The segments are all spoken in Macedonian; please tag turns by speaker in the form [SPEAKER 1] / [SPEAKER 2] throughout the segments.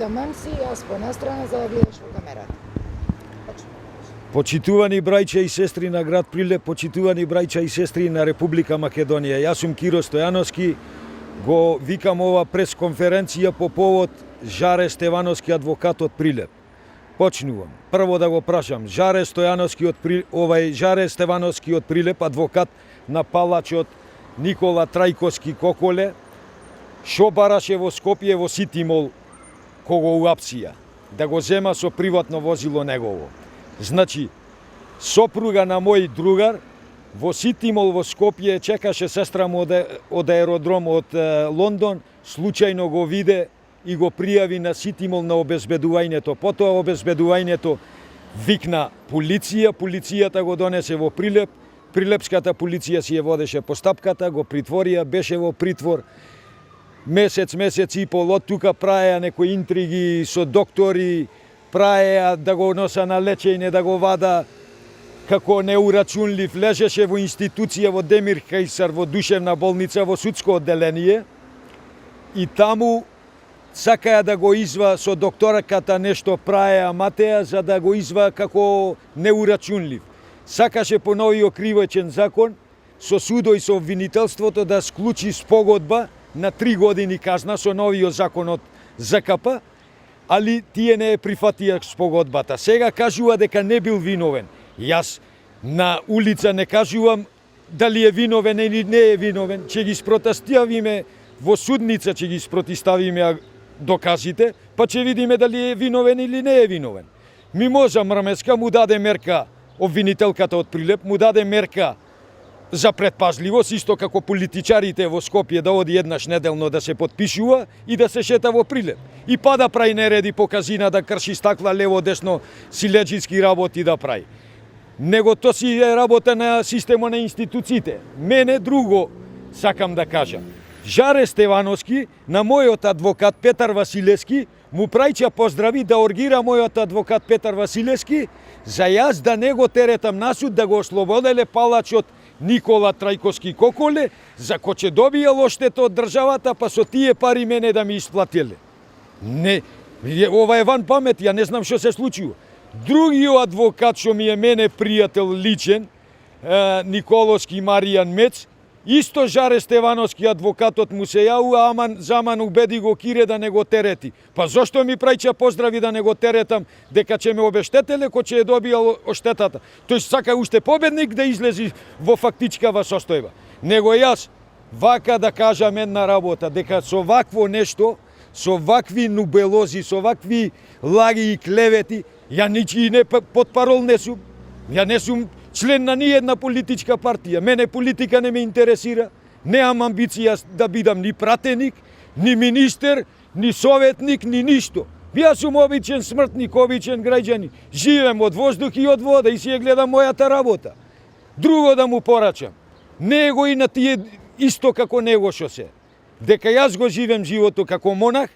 [SPEAKER 1] Таман си јас по една страна за да гледаш во камерата.
[SPEAKER 2] Почитувани браќа и сестри на град Прилеп, почитувани браќа и сестри на Република Македонија. Јас сум Киро Стојановски, го викам ова пресконференција по повод Жаре Стевановски, адвокат од Прилеп. Почнувам. Прво да го прашам, Жаре Стевановски од Прилеп, адвокат на палачот Никола Трајковски Коколе, шо бараше во Скопје во Ситимол кого уапсија, да го зема со приватно возило негово. Значи, сопруга на мој другар во Ситимол во Скопје чекаше сестра му од аеродром од Лондон, случајно го виде и го пријави на Ситимол на обезбедувањето. Потоа обезбедувањето викна полиција, полицијата го донесе во Прилеп, прилепската полиција си ја водеше постапката, го притворија, беше во притвор. Месец и пол од тука праеа некои интриги со доктори, праеа да го носа на лечење, да го вада како неурачунлив, лежеше во институција во Демир Хајсар, во душевна болница, во судско одделение и таму сакаја да го изва со докторката нешто праеа Матеја за да го изва како неурачунлив. Сакаше по новиот кривичен закон со судо и со обвинителството да склучи спогодба на 3 години казна со новиот закон од ЗКП, али тие не прифатија спогодбата. Сега кажува дека не бил виновен. Јас на улица не кажувам дали е виновен или не е виновен, ќе ги спротивиме во судница, ќе ги спротивиме доказите, па ќе видиме дали е виновен или не е виновен. Мимоза Мрмеска му даде мерка, обвинителката од Прилеп му даде мерка за предпазливост, исто како политичарите во Скопје да оди еднаш неделно да се подпишува и да се шета во Прилеп. И па да прави нереди по казина, да крши стакла лево-десно, силеџиски работи да прави. Него то си е работа на системот на институциите. Мене друго сакам да кажам. Жаре Стевановски, на мојот адвокат Петар Василевски, му прајќа поздрави да оргира мојот адвокат Петар Василевски за јас да не го теретам на суд, да го ослободеле палачот Никола Трајковски Коколе, за кој ќе добијал оштета од државата, па со тие пари мене да ми исплатиле. Не, ова е ван памет, ја не знам што се случува. Другиот адвокат што ми е мене пријател личен, Николовски Маријан Мец, исто Жаре Стевановски адвокатот му се јавува, заман убеди го Кире да не го терети. Па зошто ми прајќа поздрави да не го теретам, дека ќе ме обештетеле кој ќе ја добијал оштетата. Тој сака уште победник да излези во фактичкава состојба. Него јас вака да кажам една работа, дека со вакво нешто, со вакви нубелози, со вакви лаги и клевети, ја ничи не потпарол не сум. Ја не сум член на ниједна политичка партија. Мене политика не ме интересира. Неам амбиција да бидам ни пратеник, ни министер, ни советник, ни ништо. Јас сум обичен смртник, обичен граѓанин. Живеем од воздух и од вода и си ја гледам мојата работа. Друго да му порачам. Него и на тие исто како него што се. Дека јас го живеем животот како монах,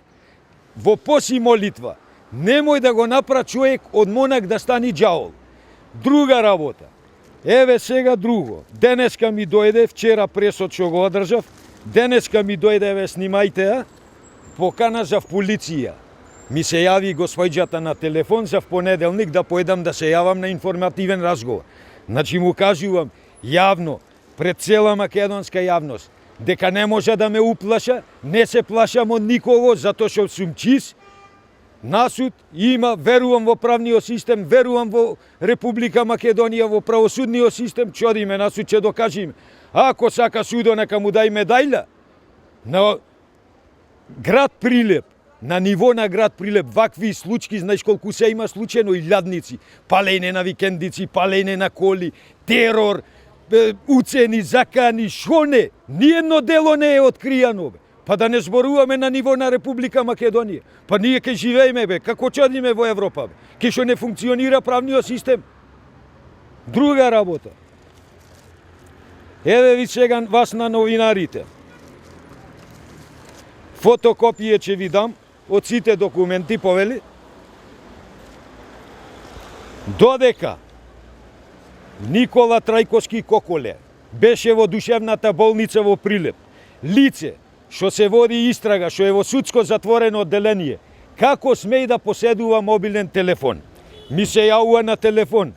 [SPEAKER 2] во пост и молитва. Немој да го направи човек од монах да стани џавол. Друга работа. Еве сега друго. Денеска ми дојде, вчера пресот што го одржав, денеска ми дојде, еве снимајте ја, покана за полиција. Ми се јави господјата на телефон за понеделник да поедам да се јавам на информативен разговор. Значи му кажувам јавно, пред цела македонска јавност, дека не може да ме уплаша, не се плашам од никого, затоа што сум чист. Насуд има, верувам во правниот систем, верувам во Република Македонија, во правосудниот систем, чодиме на суд, ќе докажиме. Ако сака судо, нека му дај медајла. На град Прилеп, на ниво на град Прилеп, вакви случаи, знаеш колку се има случајно, илјадници, палење на викендици, палење на коли, терор, уцени, закани, шо не, ниедно дело не е откријано, бе. Па да не зборуваме на ниво на Република Македонија. Па ние ке живееме, бе, како чодиме во Европа, бе. Ке што не функционира правниот систем. Друга работа. Еве ви сега вас на новинарите. Фотокопија ќе ви дам од сите документи, повели. Додека Никола Трајковски Коколе беше во душевната болница во Прилеп, лице што се води истрага, што е во судско затворено одделение, Како смеј да поседува мобилен телефон? Ми се јавува на телефон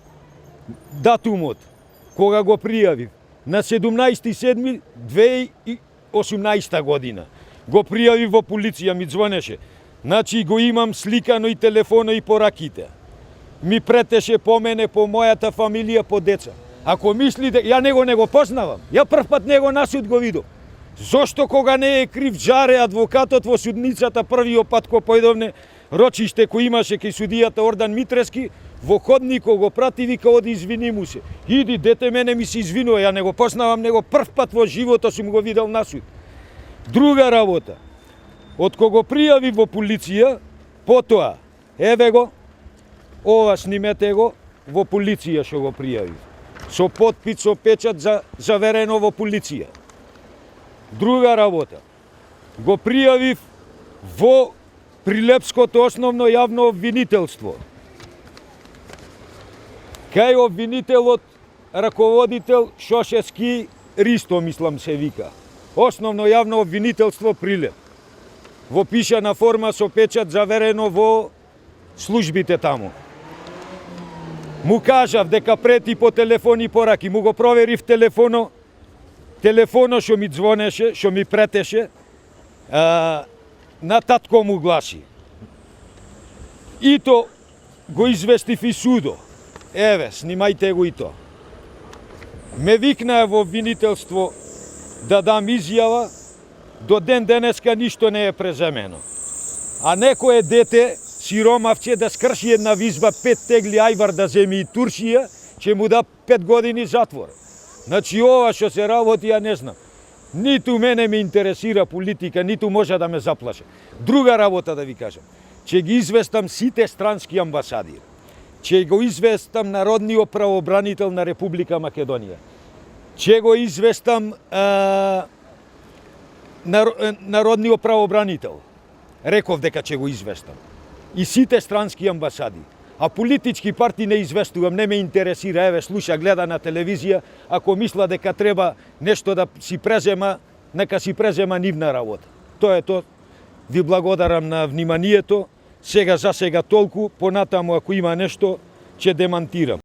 [SPEAKER 2] датумот, кога го пријавив, на 17.7.2018 година. Го пријавив во полиција, ми звонеше. Значи го имам сликано и телефоно и по раките. Ми претеше по мене, по мојата фамилија, по деца. Ако мислите, ја него не го познавам. Ја прв пат него на суд го видов. Зошто кога не е крив Джаре, адвокатот во судницата, првиот пат кој појдовне рочиште кој имаше кај судијата Ордан Митрески, во ходникот го прати, вика, оди извини му се. Иди, дете, мене ми се извинува, ја не го познавам него, прв пат во животот сум го видел на суд. Друга работа, од кога го пријави во полиција, потоа, еве го, ова снимете го, во полиција што го пријави. Со подпис, со печат, заверено во полиција. Друга работа, го пријавив во Прилепското основно јавно обвинителство. Кај обвинителот, раководител Шошевски Ристо, мислам се вика. Основно јавно обвинителство Прилеп. Во пишана форма со печат, заверено во службите таму. Му кажав дека прети по телефон и пораки, му го проверив телефоно што ми звонеше, што ми претеше, на татко му гласи. И то го известив и судо. Еве, снимајте го и то. Ме викнаа во обвинителство да дам изјава, до ден денеска ништо не е преземено. А некое дете, сиромавче, да скрши една визба, 5 тегли ајвар да земи и Туршија, ќе му да 5 години затвор. Значи ова што се работи, ја не знам. Ниту мене ме интересира политика, ниту може да ме заплаше. Друга работа да ви кажам. Ќе ги известам сите странски амбасади. Ќе го известам народниот правобранител на Република Македонија. Ќе го известам народниот правобранител. Реков дека ќе го известам. И сите странски амбасади. А политички партии не известувам, не ме интересира, еве слуша, гледа на телевизија, ако мисла дека треба нешто да си презема, нека си презема нивна работа. Тоа е тоа. Ви благодарам на вниманието. За сега толку, понатаму ако има нешто, ќе демантирам.